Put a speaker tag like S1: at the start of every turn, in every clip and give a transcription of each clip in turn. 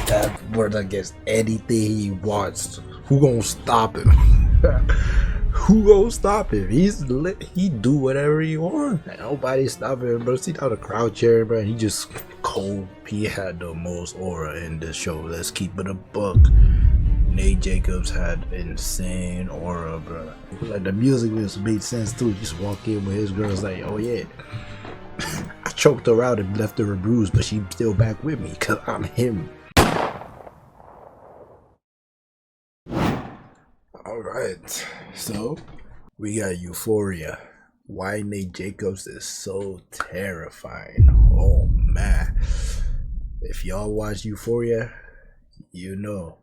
S1: That brother gets anything he wants. Who gonna stop him? Who gonna stop him? He do whatever he want. Nobody stopping him, bro. See how the crowd cheering, bro. He just cold. He had the most aura in this show. Let's keep it a buck. Nate Jacobs had insane aura, bro. Like the music just made sense too. He just walk in with his girls like, oh yeah. I choked her out and left her bruised, but she's still back with me cause I'm him. Alright, so we got Euphoria. Why Nate Jacobs is so terrifying. Oh man. If y'all watch Euphoria, you know.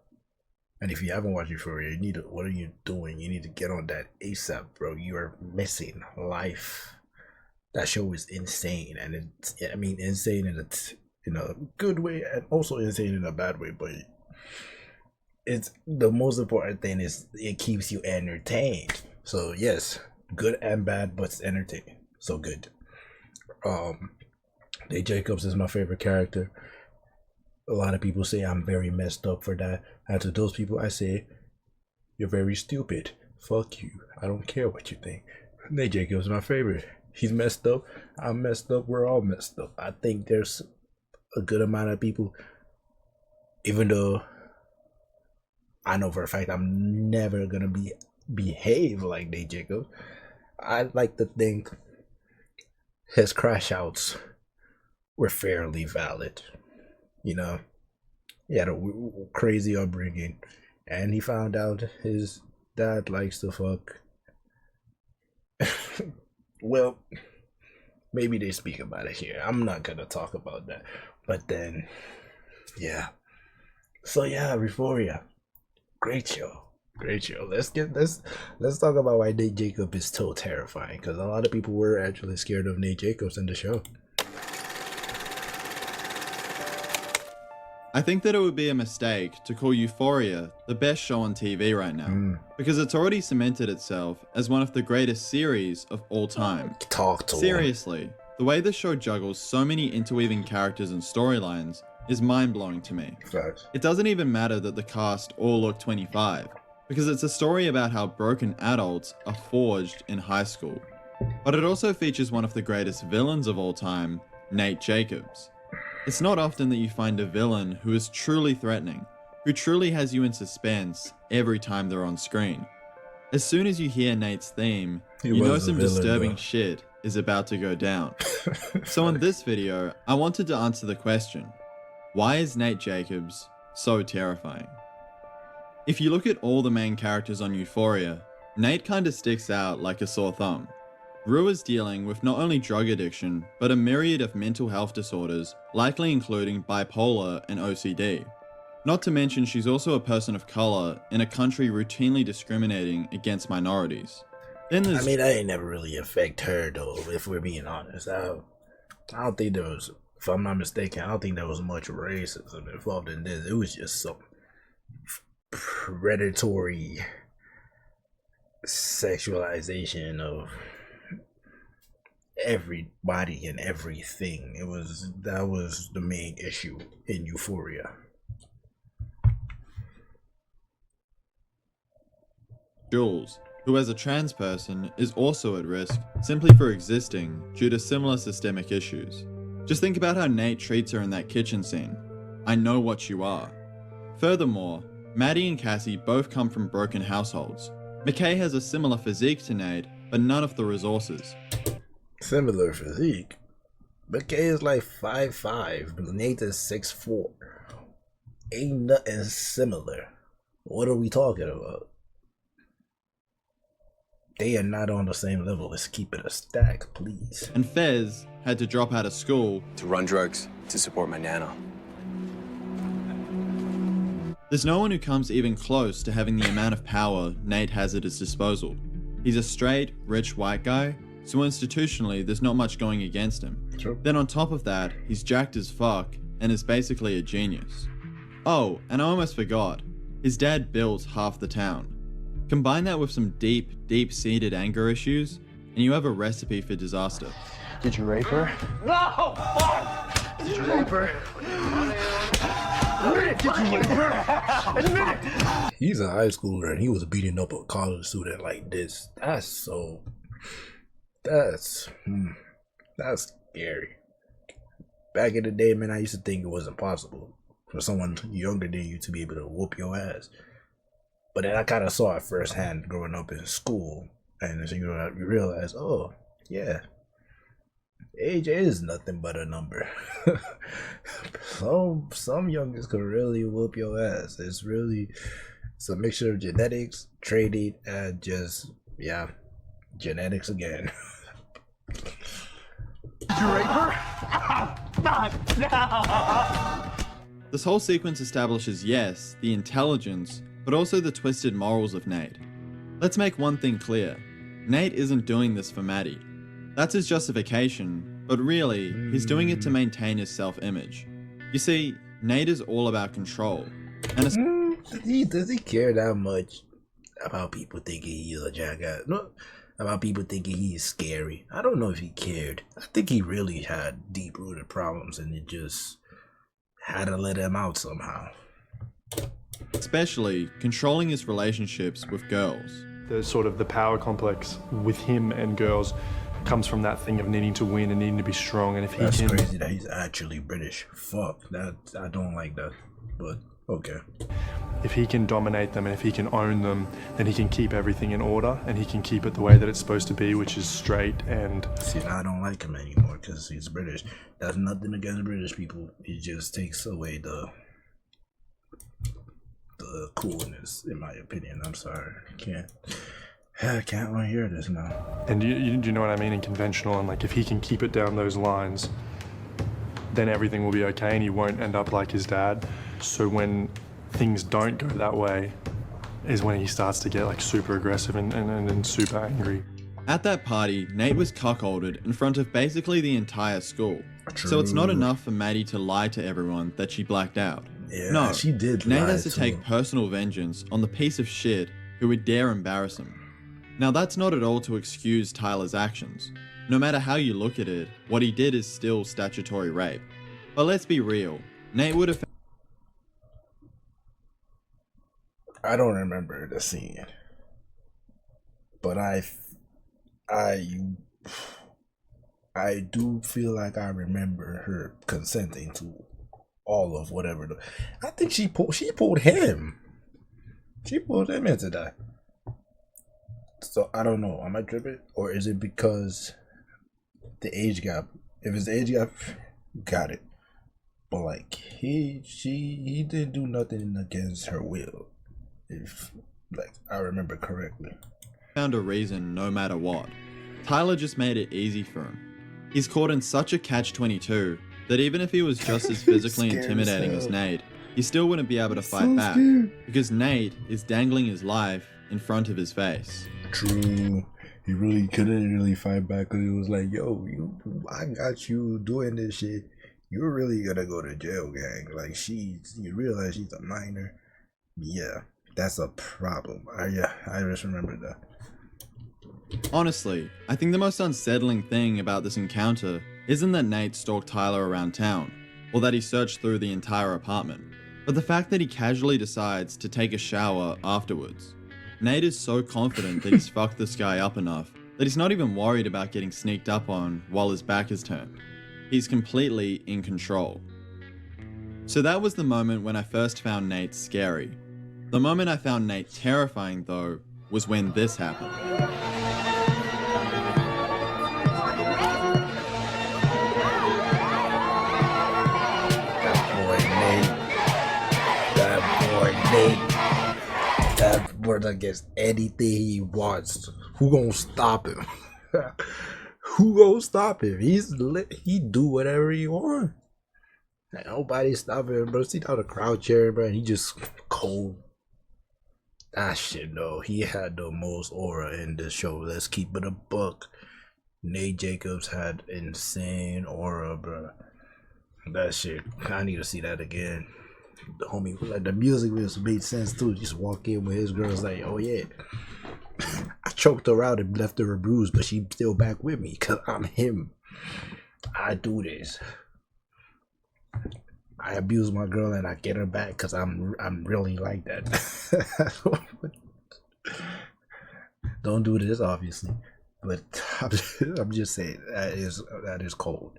S1: And if you haven't watched Euphoria, what are you doing? You need to get on that ASAP, bro. You are missing life. That show is insane, and insane in a good way, and also insane in a bad way. But it's the most important thing is it keeps you entertained. So yes, good and bad, but it's entertaining. So good. Nate Jacobs is my favorite character. A lot of people say I'm very messed up for that. And to those people, I say, you're very stupid. Fuck you. I don't care what you think. Nate Jacobs is my favorite. He's messed up. I'm messed up. We're all messed up. I think there's a good amount of people, even though I know for a fact I'm never gonna behave like Nate Jacobs. I like to think his crash outs were fairly valid. You know, he had a crazy upbringing, and he found out his dad likes to fuck. Well, maybe they speak about it here. I'm not gonna talk about that. But then, yeah. So yeah, Euphoria, great show, great show. Let's talk about why Nate Jacobs is so terrifying. Because a lot of people were actually scared of Nate Jacobs in the show.
S2: I think that it would be a mistake to call Euphoria the best show on TV right now, because it's already cemented itself as one of the greatest series of all time. Seriously, the way the show juggles so many interweaving characters and storylines is mind-blowing to me.
S1: Facts.
S2: It doesn't even matter that the cast all look 25, because it's a story about how broken adults are forged in high school. But it also features one of the greatest villains of all time, Nate Jacobs. It's not often that you find a villain who is truly threatening, who truly has you in suspense every time they're on screen. As soon as you hear Nate's theme, you know some disturbing shit is about to go down. So in this video, I wanted to answer the question, why is Nate Jacobs so terrifying? If you look at all the main characters on Euphoria, Nate kinda sticks out like a sore thumb. Rue is dealing with not only drug addiction, but a myriad of mental health disorders, likely including bipolar and OCD. Not to mention she's also a person of color in a country routinely discriminating against minorities. Then there's...
S1: that ain't never really affect her though, if we're being honest. I don't think there was, if I'm not mistaken, I don't think there was much racism involved in this. It was just some predatory sexualization of everybody and everything. That was the main issue in Euphoria.
S2: Jules, who as a trans person is also at risk simply for existing due to similar systemic issues. Just think about how Nate treats her in that kitchen scene. I know what you are. Furthermore, Maddie and Cassie both come from broken households. McKay has a similar physique to Nate, but none of the resources.
S1: Similar physique? McKay is like 5'5", but Nate is 6'4". Ain't nothing similar. What are we talking about? They are not on the same level. Let's keep it a stack, please.
S2: And Fez had to drop out of school
S3: to run drugs to support my nana.
S2: There's no one who comes even close to having the amount of power Nate has at his disposal. He's a straight, rich white guy, so institutionally there's not much going against him.
S1: True.
S2: Then on top of that, he's jacked as fuck and is basically a genius. Oh, and I almost forgot. His dad built half the town. Combine that with some deep-seated anger issues, and you have a recipe for disaster.
S4: Did you rape her?
S5: No! Fuck!
S4: Did you rape her?
S5: Did you rape her? Admit it!
S1: He's a high schooler and he was beating up a college student like this. That's scary. Back in the day, man, I used to think it was impossible for someone younger than you to be able to whoop your ass. But then I kind of saw it firsthand growing up in school, and as you realize, oh yeah, age is nothing but a number. some youngers could really whoop your ass. It's a mixture of genetics, training, and just genetics again.
S5: Did you rape her? No!
S2: This whole sequence establishes, yes, the intelligence, but also the twisted morals of Nate. Let's make one thing clear. Nate isn't doing this for Maddie. That's his justification, but really, he's doing it to maintain his self-image. You see, Nate is all about control. And
S1: Does he care that much about people thinking he's a jackass? No, about people thinking he's scary. I don't know if he cared. I think he really had deep-rooted problems and he just had to let him out somehow.
S2: especially controlling his relationships with girls.
S4: The sort of the power complex with him and girls comes from that thing of needing to win and needing to be strong. And if he
S1: That's
S4: can,
S1: crazy that he's actually British. Fuck that. I don't like that. But okay.
S4: if he can dominate them and if he can own them, then he can keep everything in order and he can keep it the way that it's supposed to be, which is straight. And
S1: See, now I don't like him anymore because he's British. That's nothing against British people. It just takes away the coolness, in my opinion. I'm sorry. I can't unhear this now.
S4: and you know what I mean, in conventional, and like if he can keep it down those lines, then everything will be okay and he won't end up like his dad. So when things don't go that way is when he starts to get like super aggressive and super angry.
S2: At that party, Nate was cuckolded in front of basically the entire school. So it's not
S1: True.
S2: enough for Maddie to lie to everyone that she blacked out.
S1: Yeah,
S2: No,
S1: she did
S2: Nate
S1: lie
S2: has to
S1: to
S2: take
S1: him.
S2: personal vengeance on the piece of shit who would dare embarrass him. Now that's not at all to excuse Tyler's actions. No matter how you look at it, what he did is still statutory rape. But let's be real, Nate would have
S1: I don't remember the scene, but I do feel like I remember her consenting to all of whatever. I think she pulled him. She pulled him into that. So I don't know. Am I tripping, or is it because the age gap? If it's the age gap, got it. But like he didn't do nothing against her will. If like I remember correctly.
S2: found a reason no matter what. Tyler just made it easy for him. He's caught in such a catch-22 that even if he was just as physically
S1: Scared as
S2: intimidating as
S1: hell.
S2: Nate, he still wouldn't be able to fight
S1: So
S2: back
S1: scared.
S2: because Nate is dangling his life in front of his face.
S1: True. He really couldn't really fight back because he was like, yo, I got you doing this shit. You're really gonna go to jail, gang. Like you realize she's a minor. Yeah, that's a problem. I just remember that.
S2: Honestly, I think the most unsettling thing about this encounter isn't that Nate stalked Tyler around town, or that he searched through the entire apartment, but the fact that he casually decides to take a shower afterwards. Nate is so confident that he's fucked this guy up enough that he's not even worried about getting sneaked up on while his back is turned. He's completely in control. So that was the moment when I first found Nate scary. The moment I found Nate terrifying, though, was when this happened.
S1: That boy gets anything he wants. Who gonna stop him? Who gonna stop him? He do whatever he want. Like, nobody stopping him, bro. See how the crowd cheering, bro? And he just cold. Ah shit, no. He had the most aura in this show. Let's keep it a buck. Nate Jacobs had insane aura, bro. That shit. I need to see that again. The homie, like the music just made sense too. Just walk in with his girls like, oh yeah. I choked her out and left her bruised, but she's still back with me because I'm him. I do this. I abuse my girl and I get her back because I'm really like that. Don't do this, obviously, but I'm just saying that is cold.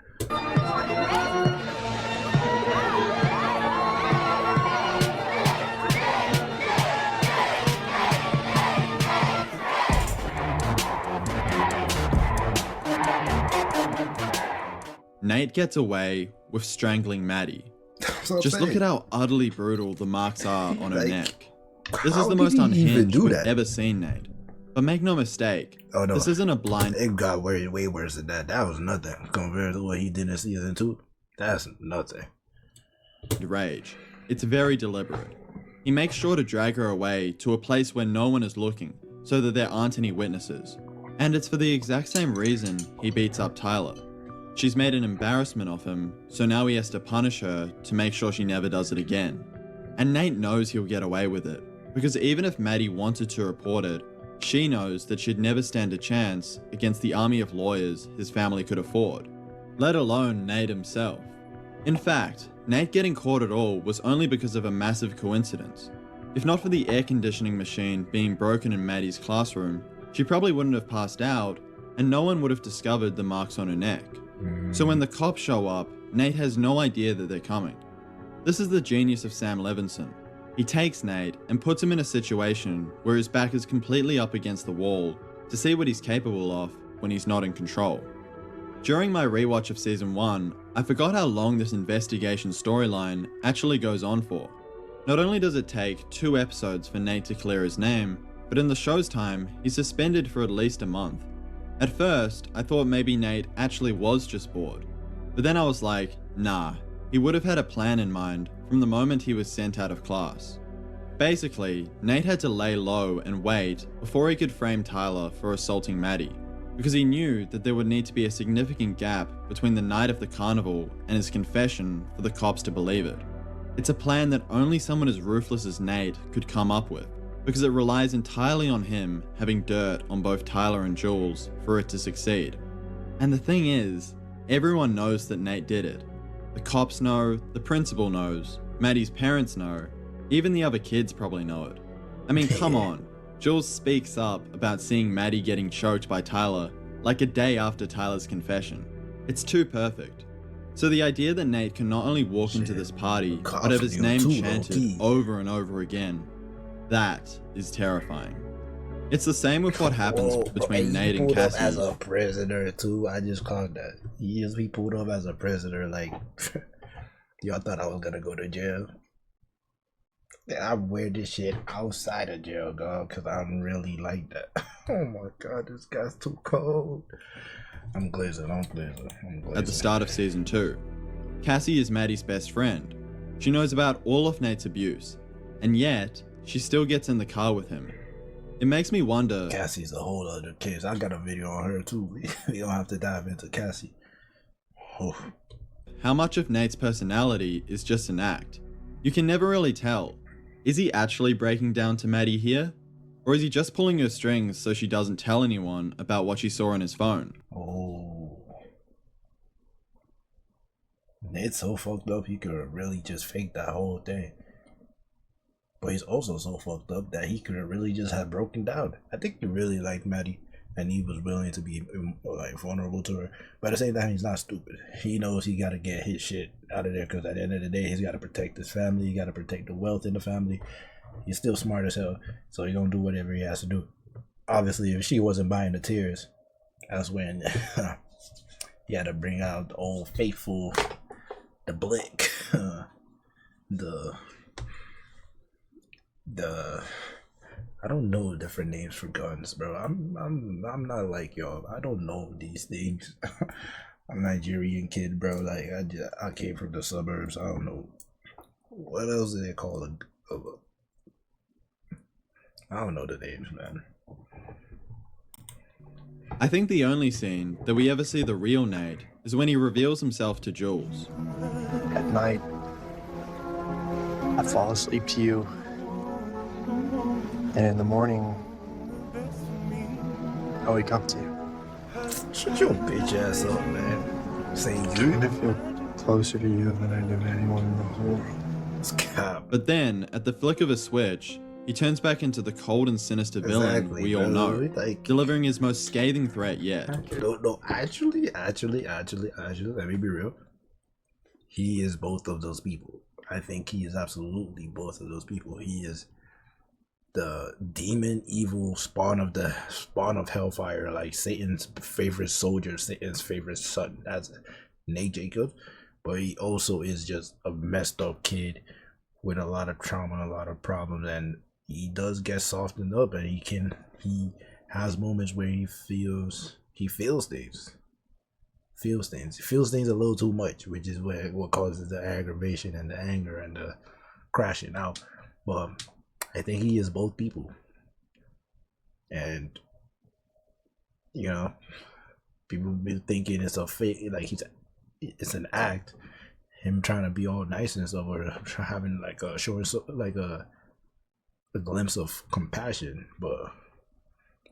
S2: Nate gets away with strangling Maddie. Just look at how utterly brutal the marks are on her neck. This is the most unhinged we've ever seen Nate. But make no mistake, this isn't a blind...
S1: It got way worse than that. That was nothing compared to what he did in season 2. That's nothing.
S2: Rage. It's very deliberate. He makes sure to drag her away to a place where no one is looking, so that there aren't any witnesses. And it's for the exact same reason he beats up Tyler. She's made an embarrassment of him, so now he has to punish her to make sure she never does it again. And Nate knows he'll get away with it, because even if Maddie wanted to report it, she knows that she'd never stand a chance against the army of lawyers his family could afford, let alone Nate himself. In fact, Nate getting caught at all was only because of a massive coincidence. If not for the air conditioning machine being broken in Maddie's classroom, she probably wouldn't have passed out, and no one would have discovered the marks on her neck. So when the cops show up, Nate has no idea that they're coming. This is the genius of Sam Levinson. He takes Nate and puts him in a situation where his back is completely up against the wall to see what he's capable of when he's not in control. During my rewatch of season 1, I forgot how long this investigation storyline actually goes on for. Not only does it take 2 episodes for Nate to clear his name, but in the show's time, he's suspended for at least a month. At first, I thought maybe Nate actually was just bored, but then I was like, nah, he would have had a plan in mind from the moment he was sent out of class. Basically, Nate had to lay low and wait before he could frame Tyler for assaulting Maddie, because he knew that there would need to be a significant gap between the night of the carnival and his confession for the cops to believe it. It's a plan that only someone as ruthless as Nate could come up with, because it relies entirely on him having dirt on both Tyler and Jules for it to succeed. And the thing is, everyone knows that Nate did it. The cops know, the principal knows, Maddie's parents know, even the other kids probably know it. I mean, come on. Jules speaks up about seeing Maddie getting choked by Tyler like a day after Tyler's confession. It's too perfect. So the idea that Nate can not only walk into this party, but have his name chanted over and over again, that is terrifying. It's the same with what happens between Nate and Cassie.
S1: As a prisoner too, I just caught that. He just be pulled up as a prisoner, like y'all thought I was gonna go to jail. I wear this shit outside of jail, dog, because I'm really like that. Oh my god, this guy's too cold. I'm glazing. At
S2: the start of season 2, Cassie is Maddie's best friend. She knows about all of Nate's abuse, and yet she still gets in the car with him. It makes me wonder...
S1: Cassie's a whole other case. I got a video on her too. We don't have to dive into Cassie. Oh.
S2: How much of Nate's personality is just an act? You can never really tell. Is he actually breaking down to Maddie here? Or is he just pulling her strings so she doesn't tell anyone about what she saw on his phone?
S1: Oh. Nate's so fucked up he could really just fake that whole thing. But he's also so fucked up that he could really just have broken down. I think he really liked Maddie, and he was willing to be like vulnerable to her. But at the same time, he's not stupid. He knows he gotta get his shit out of there, because at the end of the day, he's gotta protect his family. He gotta protect the wealth in the family. He's still smart as hell, so he's gonna do whatever he has to do. Obviously, if she wasn't buying the tears, that's when he had to bring out the old faithful, the blick, the I don't know different names for guns, bro. I'm not like y'all. I don't know these things. I'm a Nigerian kid, bro. Like I came from the suburbs. I don't know what else do they call I don't know the names, man.
S2: I think the only scene that we ever see the real Nate is when he reveals himself to Jules.
S5: At night,
S6: I fall asleep to you. And in the morning, I wake up to you.
S1: Shut your bitch ass up, man. Saying you.
S6: I feel closer to you than I do to anyone in the whole world.
S1: It's cap.
S2: But then, at the flick of a switch, he turns back into the cold and sinister villain we all
S1: bro.
S2: know,
S1: Like,
S2: delivering his most scathing threat yet.
S1: no, actually, let me be real. He is both of those people. I think he is absolutely both of those people. He is the demon, evil spawn of hellfire, like Satan's favorite soldier, Satan's favorite son. That's Nate Jacobs. But he also is just a messed up kid with a lot of trauma and a lot of problems, and he does get softened up, and he has moments where he feels things. He feels things a little too much, which is what causes the aggravation and the anger and the crashing out. But I think he is both people, and you know, people been thinking it's a fake, like it's an act, him trying to be all nice and stuff, or having like a showing like a glimpse of compassion. But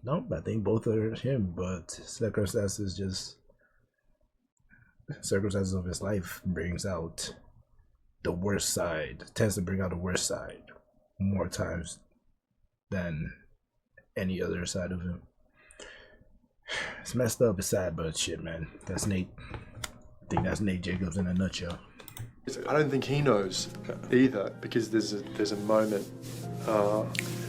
S1: no, I think both are him, but circumstances of his life brings out the worst side, tends to bring out the worst side more times than any other side of him. It's messed up, it's sad, but shit, man, that's Nate. I think that's Nate Jacobs in a nutshell.
S4: I don't think he knows either, because there's a moment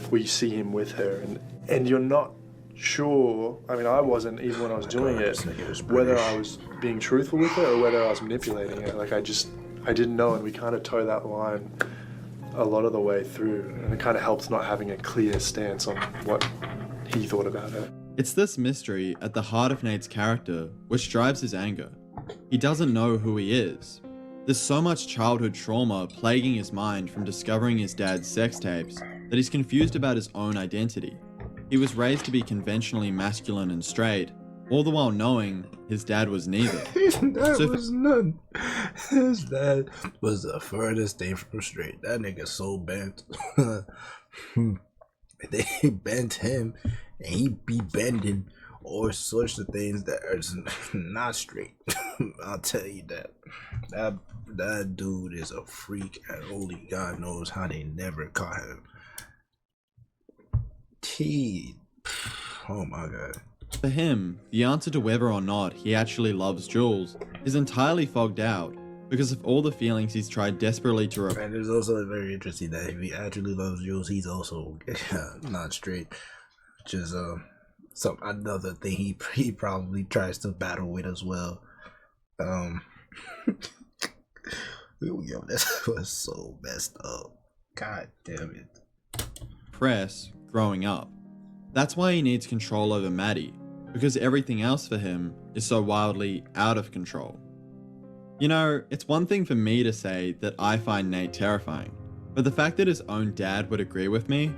S4: where you see him with her, and you're not sure. I mean, I wasn't, even when I was doing it, whether I was being truthful with her or whether I was manipulating it. Like, I didn't know, and we kind of toe that line a lot of the way through, and it kind of helps not having a clear stance on what he thought about her.
S2: It's this mystery at the heart of Nate's character which drives his anger. He doesn't know who he is. There's so much childhood trauma plaguing his mind from discovering his dad's sex tapes that he's confused about his own identity. He was raised to be conventionally masculine and straight, all the while knowing his dad was neither.
S1: His dad was none. His dad was the furthest thing from straight. That nigga so bent. They bent him, and he be bending all sorts of things that are not straight. I'll tell you that. That dude is a freak, and only God knows how they never caught him. Oh my God.
S2: For him, the answer to whether or not he actually loves Jules is entirely fogged out because of all the feelings he's tried desperately to repress.
S1: And it's also very interesting that if he actually loves Jules, he's also not straight. Which is another thing he probably tries to battle with as well. Yo, this was so messed up. God damn it.
S2: Growing up. That's why he needs control over Maddie, because everything else for him is so wildly out of control. You know, it's one thing for me to say that I find Nate terrifying, but the fact that his own dad would agree with me,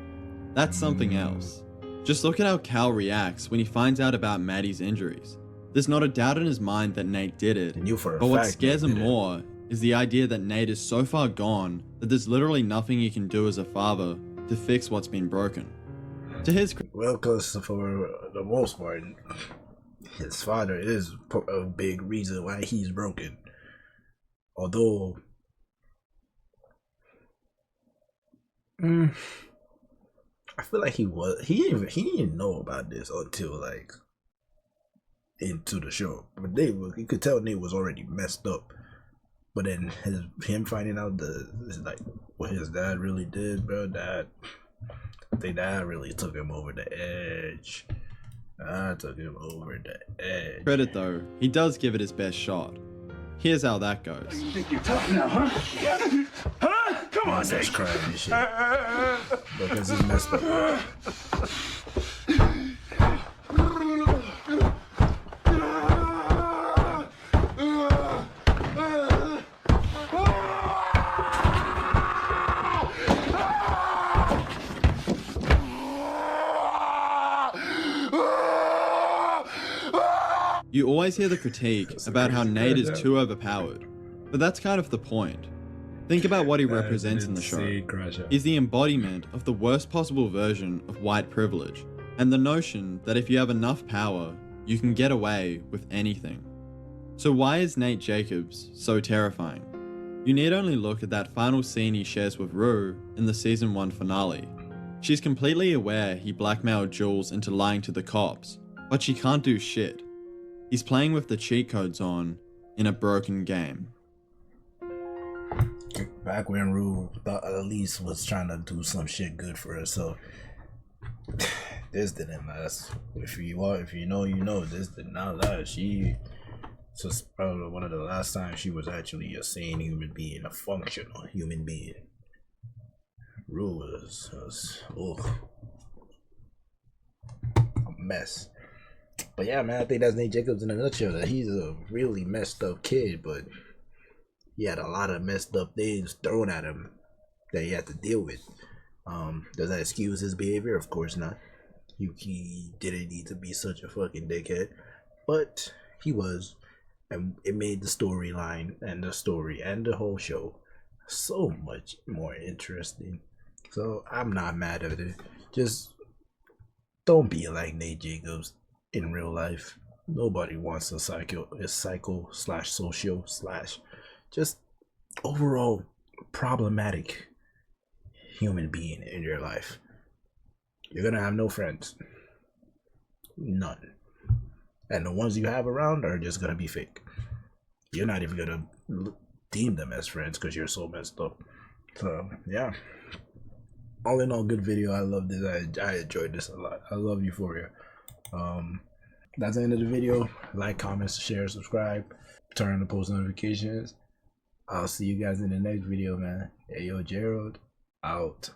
S2: that's something else. Just look at how Cal reacts when he finds out about Maddie's injuries. There's not a doubt in his mind that Nate did it, but what scares him more is the idea that Nate is so far gone that there's literally nothing he can do as a father to fix what's been broken. To his
S1: well, because for the most part, his father is a big reason why he's broken. Although, I feel like he didn't know about this until like into the show. But you could tell Nate was already messed up. But then him finding out what his dad really did, bro, I think that really took him over the edge.
S2: Credit though, he does give it his best shot. Here's how that goes.
S5: You think you're tough now, huh? Huh? Come on,
S1: He's crying and shit. Because he's messed up.
S2: You always hear the critique about how Nate is too overpowered, but that's kind of the point. Think about what he
S1: That is an
S2: represents in the show.
S1: insane crash out.
S2: He's the embodiment of the worst possible version of white privilege, and the notion that if you have enough power, you can get away with anything. So why is Nate Jacobs so terrifying? You need only look at that final scene he shares with Rue in the season 1 finale. She's completely aware he blackmailed Jules into lying to the cops, but she can't do shit. He's playing with the cheat codes on in a broken game.
S1: Back when Rue thought Elise was trying to do some shit good for herself, this didn't last. If you know, you know. This did not last. This was probably one of the last times she was actually a sane human being, a functional human being. Rue was a mess. But yeah, man, I think that's Nate Jacobs in a nutshell. That he's a really messed up kid, but he had a lot of messed up things thrown at him that he had to deal with. Does that excuse his behavior? Of course not. He didn't need to be such a fucking dickhead, but he was, and it made the storyline and the story and the whole show so much more interesting. So I'm not mad at it. Just don't be like Nate Jacobs in real life. Nobody wants a psycho/socio/ just overall problematic human being in your life. You're gonna have no friends. None. And the ones you have around are just gonna be fake. You're not even gonna deem them as friends because you're so messed up. So yeah, all in all, good video. I love this. I enjoyed this a lot. I love Euphoria. That's the end of the video. Like, comment, share, subscribe, turn on the post notifications. I'll see you guys in the next video, man. Hey, yo, Gerald out.